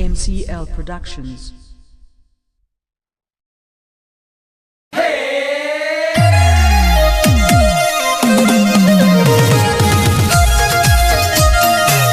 MCL Productions.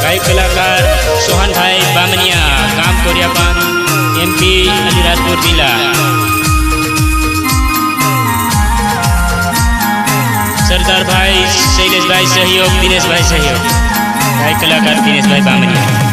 गायक कलाकार सोहन भाई बामनिया काम कोरियापान MP अलीराजपुर जिला। सरदार भाई शैलेश भाई सहयोग, दिनेश भाई सहयोग। गायक कलाकार दिनेश भाई बामनिया।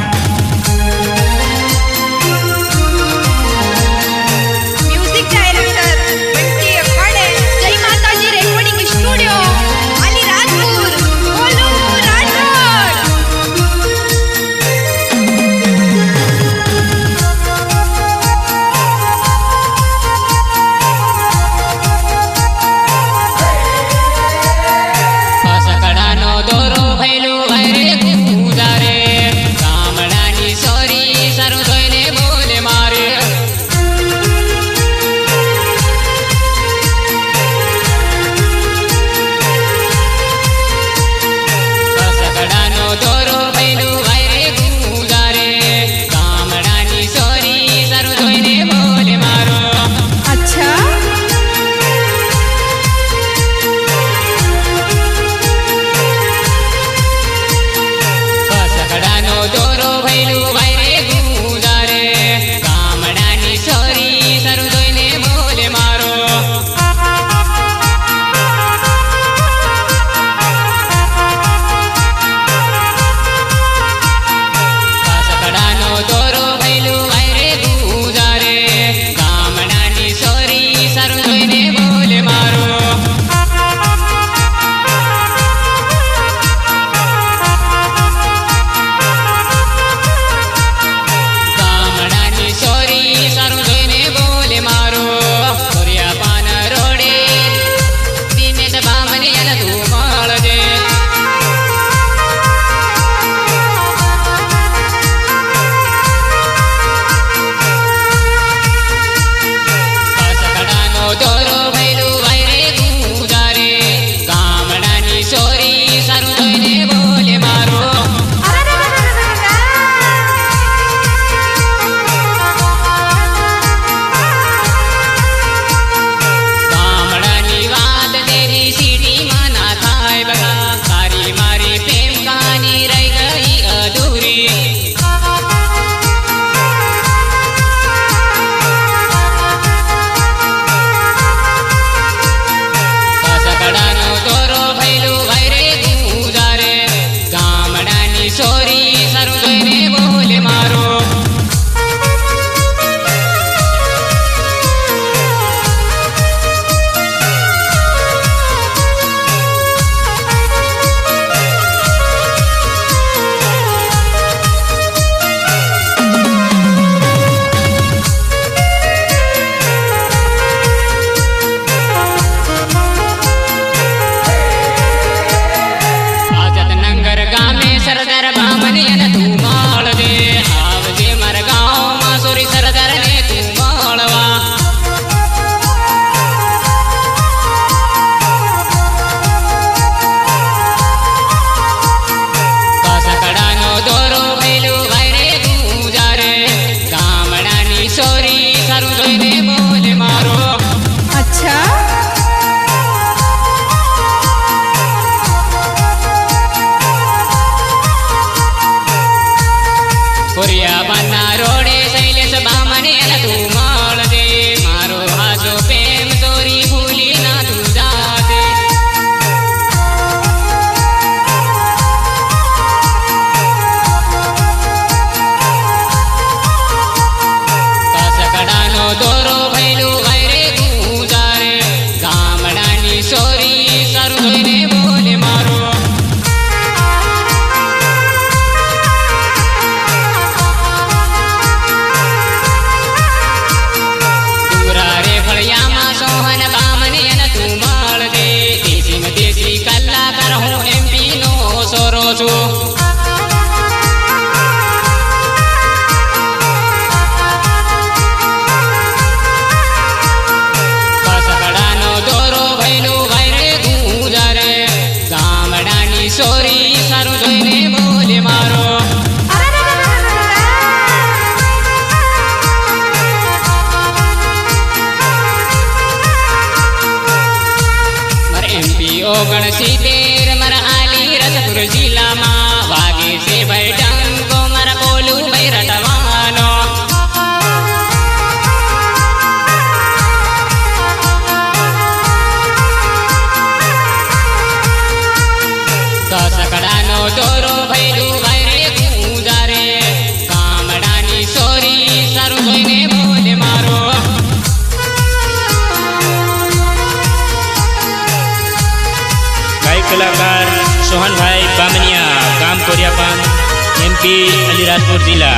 यूपी अलीराजपुर जिला।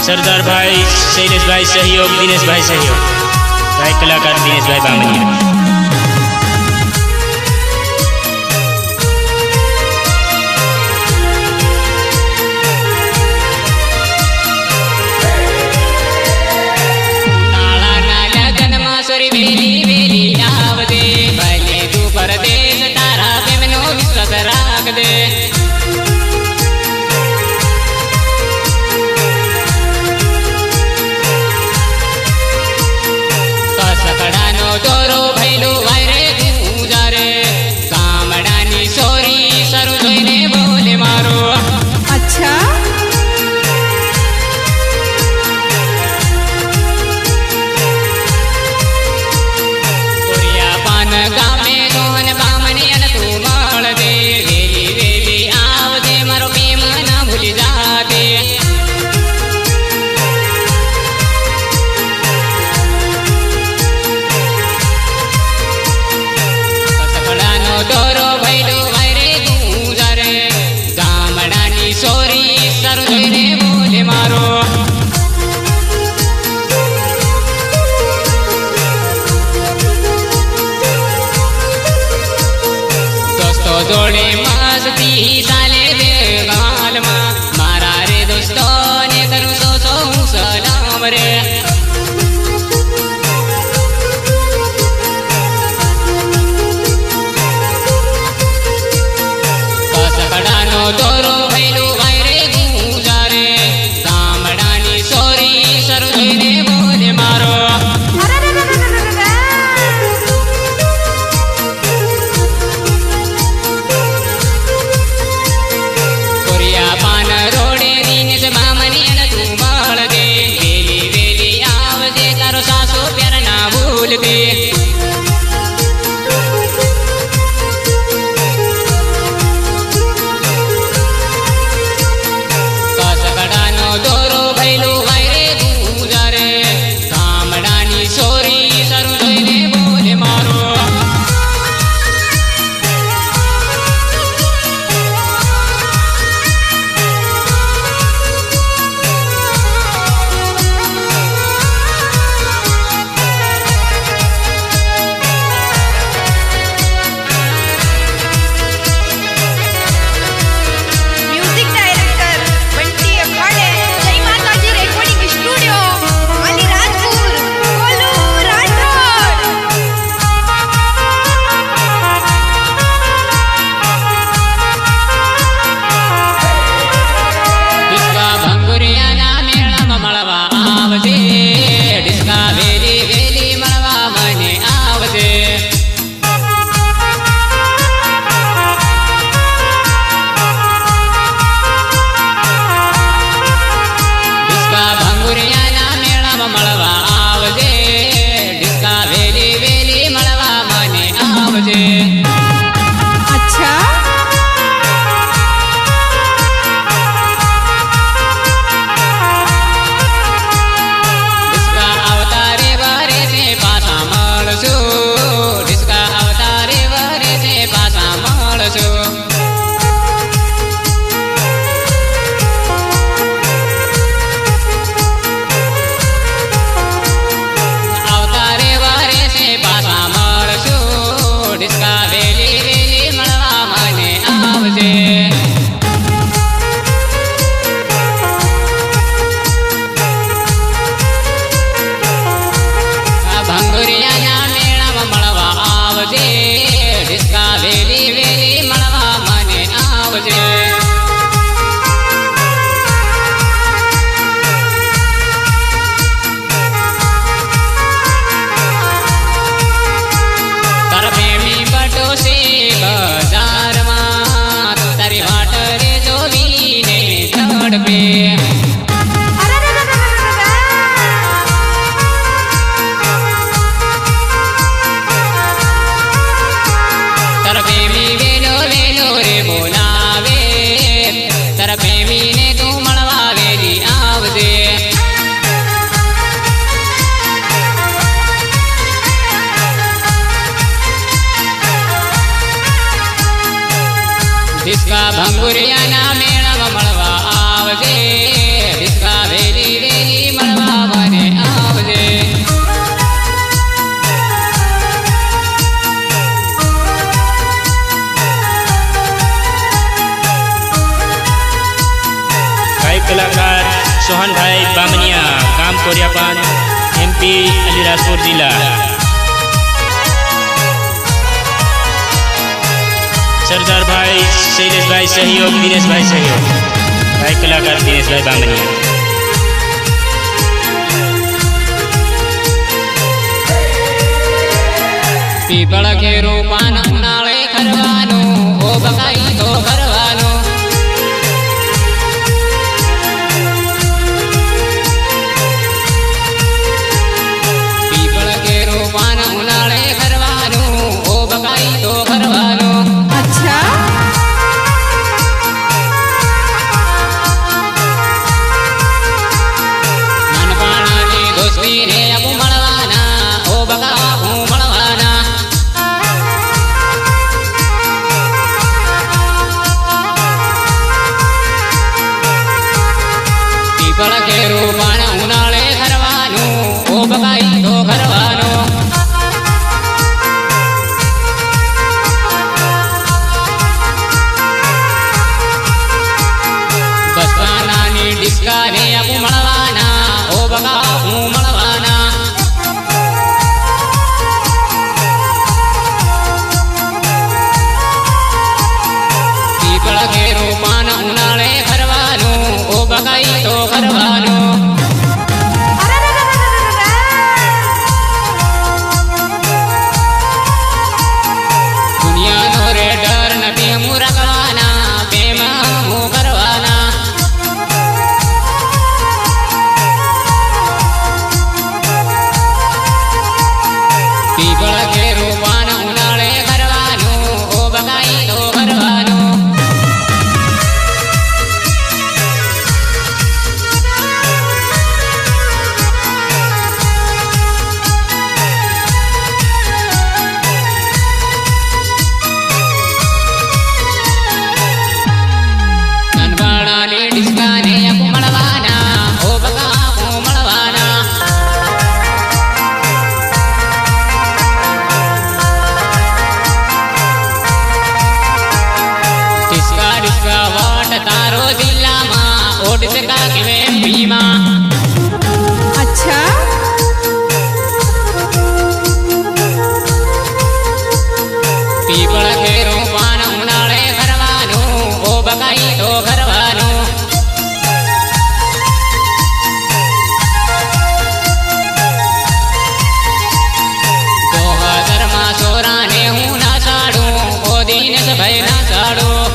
सरदार भाई शैलेश भाई सहयोग, दिनेश भाई सहयोग, गायक कलाकार दिनेश भाई बामनिया। जोड़े मस्ती साले दे गाल मा मारा रे दोस्तों ने करूँ सो सलाम रे। कसकड़ानो दोरो भैलू वायरे गुजारे कामड़ानी सोरी सर धोने बोले मारो। ડિસ્કા ભંગુરિયાના મેળામાં મળવા આવજે ડિસ્કા વેલી વેલી મળવા મને આવજે गायक कलाकार सोहन भाई बामनिया गाम कोरियापान MP अलीराजपुर जिला सरदार भाई शैलेश भाई सहयोग दिनेश भाई सहयोग गायक कलाकार दिनेश भाई बामनिया પીપળ કે રોપાન ઉનાળે કરવાનું ઓ બકાઈ તો કરવાનું પીપળ કે રોપાન ઉનાળે કરવાનું ઓ બકાઈ તો કરવાનું अच्छा નાનપણની દોસ્તી રે અબુ મળવાના ઓ બકા હું મળવાના પીપળ કે રોપાન ઉનાળે કરવાનું ઓ બકાઈ તો કરવાનું દસકાનાની ડિસ્કા રે અબુ મળવાના ઓ બકા હું મળવાના પીપળ કે રોપાન ઉનાળે કરવાનું ઓ બકાઈ તો કરવાનું દુનિયાનો રે ડર નથી હું રખવાના પ્રેમ હું કરવાના પીપળ કે રોપાન ઉનાળે કરવાનું ઓ બકાઈ તો કરવાનું નાનપણની ડિસ્કા ને અબુ મળવાના ઓ બકા હું મળવાના ડિસ્કા ડિસ્કા વાટ તારો જિલ્લામાં ઓ ડિસ્કા કેવે ભીમાં अच्छा પીપળ કે રોપાન ઉનાળે કરવાનું ઓ બકાઈ તો કરવાનું દોહદરમાં સોરાને હું ના સાડું ઓ દિનેશ ભાઈ ના સાડું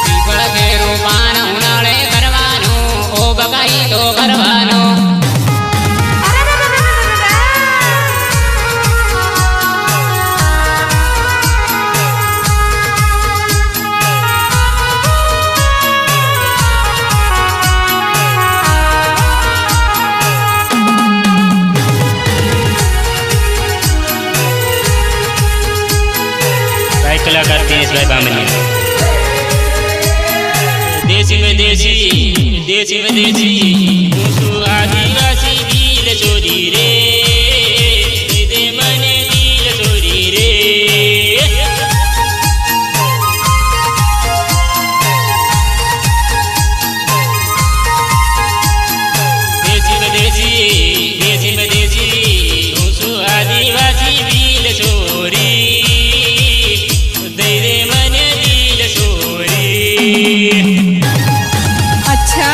પીપળ કે રોપાન ઉનાળે કરવાનું ઓ બકાઈ તો કરવાનું गायक कलाकार दिनेश भाई बामनिया देसी में देसी देसी में देसी मुसु आदिवासी दिल चोरी रे दे मने दिल चोरी रे देसी में देसी मुसु आदिवासी दिल चोरी दे दे मने दिल चोरी अच्छा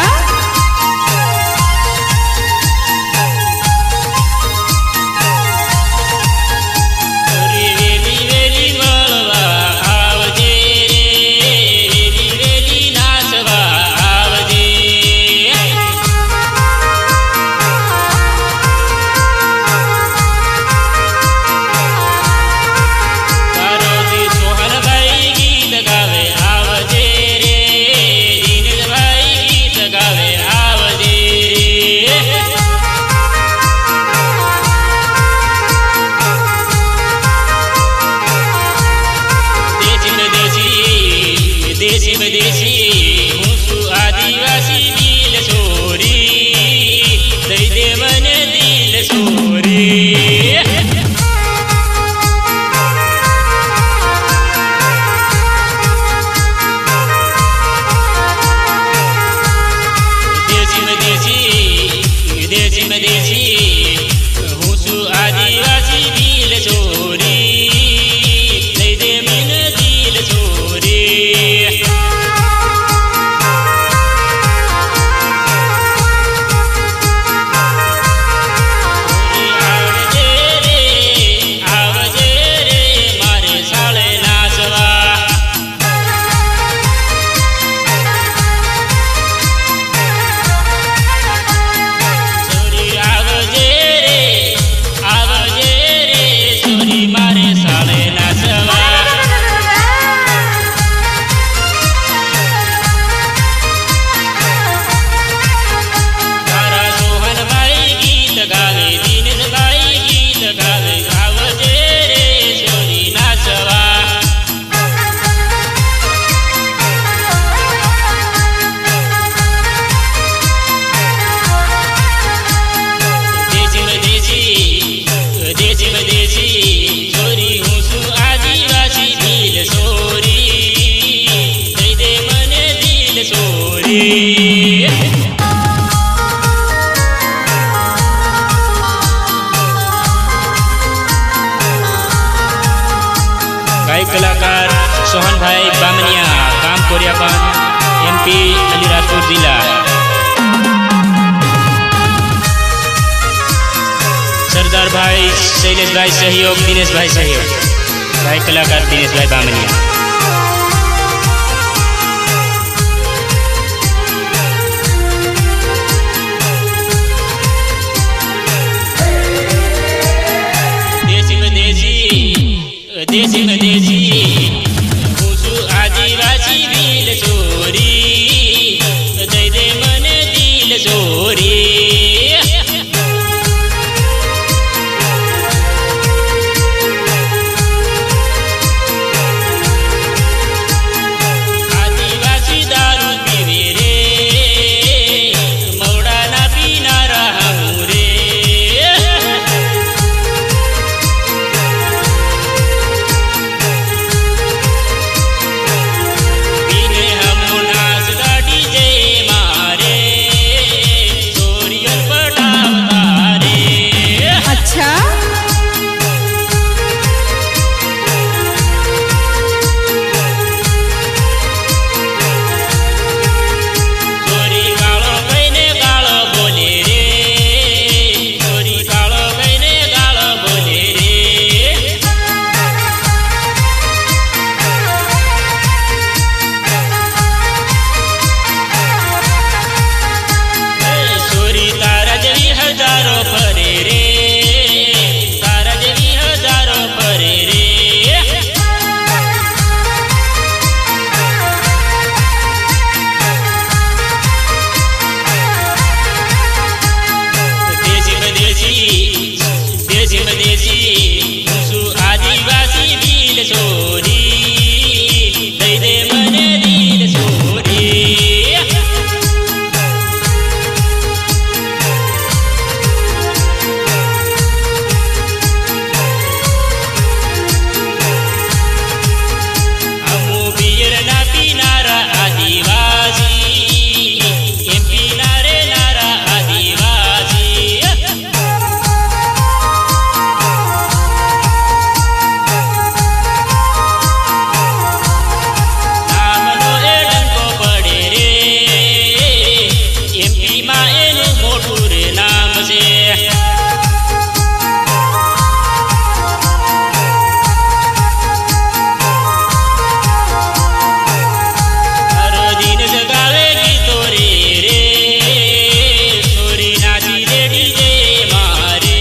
गायक कलाकार सोहन भाई बामनिया काम कोरियापान MP अलीराजपुर जिला। सरदार भाई शैलेश भाई सहयोग दिनेश भाई सहयोग गायक कलाकार दिनेश भाई बामनिया। देशी विदेशी पूछू आदिवासी दिल चोरी दे दे मन दिल चोरी। आदिवासी दारू पीवे रे मौड़ा ना पीना रहा हूँ रे। अच्छा चोरी गालो कईने गालो बोले रे चोरी गालो कईने गालो बोले रे। चोरी तारा जवी हजारों फरे रे तारा जवी हजारों फरे रे। देशी विदेशी पूछू आदिवासी दिल चोरी दे दे मन दिल चोरी। हमू बियर ना पीनारा आदिवासी MP नारे नारा आदिवासी। नामनो ए डंको पड़े रे MP માં એનું મોટું રે નામ છે। હરો દિન જગાવે ગીતો રે રે છોરી નાચી રે ડીજે મારે।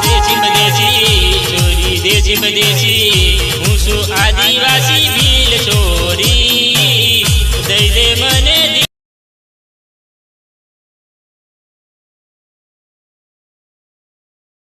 देशी विदेशी चोरी देशी विदेशी